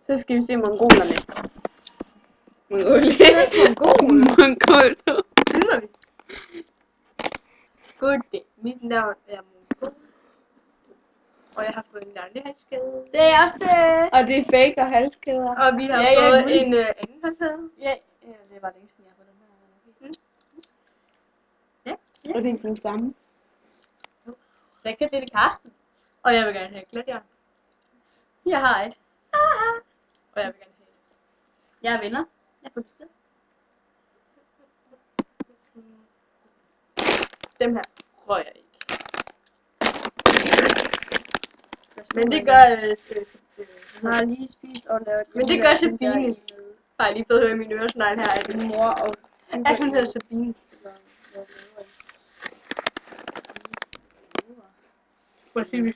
Så skal vi se mongolerne. Mongol. Filmer vi? Goddag, mit navn er Mongol. Og jeg har fået en dejlig halskæde. Det er også... Og det er fake og halskæder. Og vi har Ja, fået guld. en anden halskæde. Ja, det var længe siden, jeg har fået den her. Ja. Og det er den samme. Den kan det Karsten. Og jeg vil gerne have klatjern. Jeg har et. Og jeg vil gerne have Jeg er vinder. Jeg får besked. dem her. Rører jeg ikke. Men det gør... Jeg har lige spist og lavet... Men det gør Sabine. Har jeg lige fået høre i min øresnegl her, at min mor og... At hun hedder Sabine. Hvor siger vi?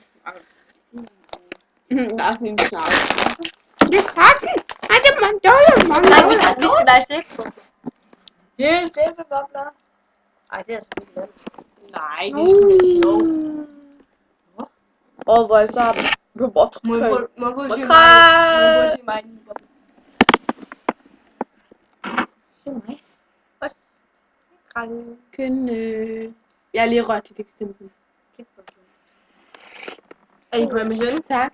Der er sådan en snart. Det er katten! Nej, det er mandollen. Nej, vi skal lege sæbe. Ja, sæbebobler. Ej, det er selvfølgelig det. Nej, det skal være sjovt. Og hvor jeg så har robot. Må jeg prøve at sige Makrel. mig en boble? Se mig. Også. Makrel. Jeg har lige rørt til det eksempel. Er I på MSN? Tak.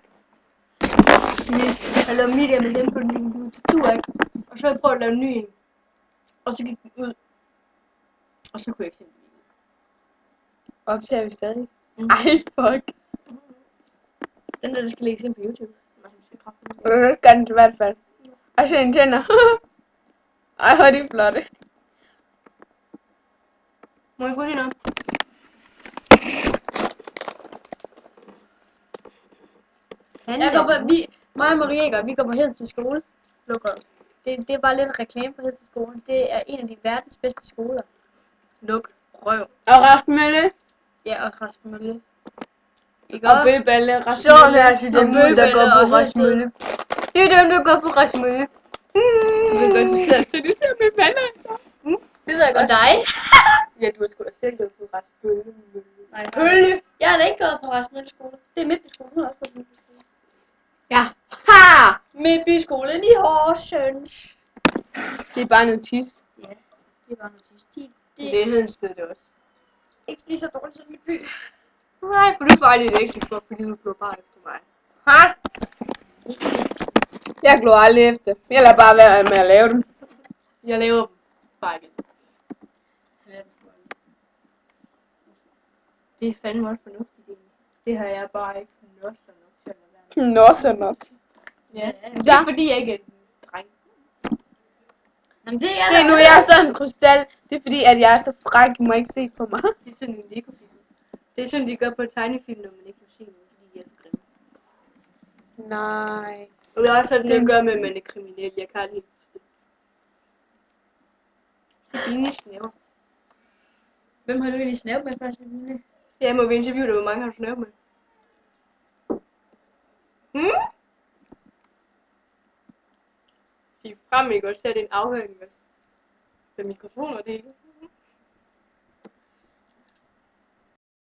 Jeg lavede mit MSN på den du ikke. Og så har jeg prøvet at lave en ny en. Og så gik den ud. Og så kunne jeg ikke se den. Optager vi stadig? Mm. Ej, fuck. Den der skal lægges ind på YouTube. Det skal den i hvert fald. Og så en tænder. Ej, hvor er de flotte. Må jeg gå lige noget? Jeg går på, mig og Marie, vi går på Hed til skole. Lukker. Det er bare lidt reklame på Hed til skole. Det er en af de verdens bedste skoler. Luk. Røv. Og Rasmølle. Ja, og Rasmølle. Ikke Og også? Bøballe. Så er Rasmølle. det altså dem, der Møbel går på og Rasmølle. Det er dem, der går på Rasmølle. Du kan godt selv kritisere med baller. Det ved jeg Og godt. dig? Ja, du har sgu da selv gået på Rasmølle. Nej, Pølle. jeg har da ikke gået på Rasmølle skole. Det er Midtby skole. Nu har jeg også gået på Midtby skole. Ja. Ha! Midtby skolen i Horsens. Det er bare noget tis. Ja, det var noget sidst. Det er Hedensted det også. Ikke lige så dårligt som Midtby. Nej, for du får aldrig et ekstra for, fordi du går bare efter mig. Ha? Jeg glor aldrig efter. Jeg lader bare være med at lave dem. Jeg laver dem bare igen. Det er fandme også fornuftigt egentlig. Det har jeg bare ikke nødt så nok til at lade være. Nå, så nok. Ja, det er fordi jeg ikke er en dreng. Jamen, det er Se nu, jeg er sådan en krystal. Det er fordi, at jeg er så fræk. I må ikke se på mig. Det er sådan en Lego-film. Det er sådan, de gør på tegnefilm, når man ikke må se noget, fordi de er for grimme. Nej. Og det er også sådan, det gør med, at man er kriminel. Jeg kan aldrig huske det. Sabine snæver. Hvem har du egentlig snævet med først, Sabine? Jeg må vi interviewe dig, hvor mange har du snævet med? Sig frem, ikke også? Her er det en afhøring med mikrofoner, det hele.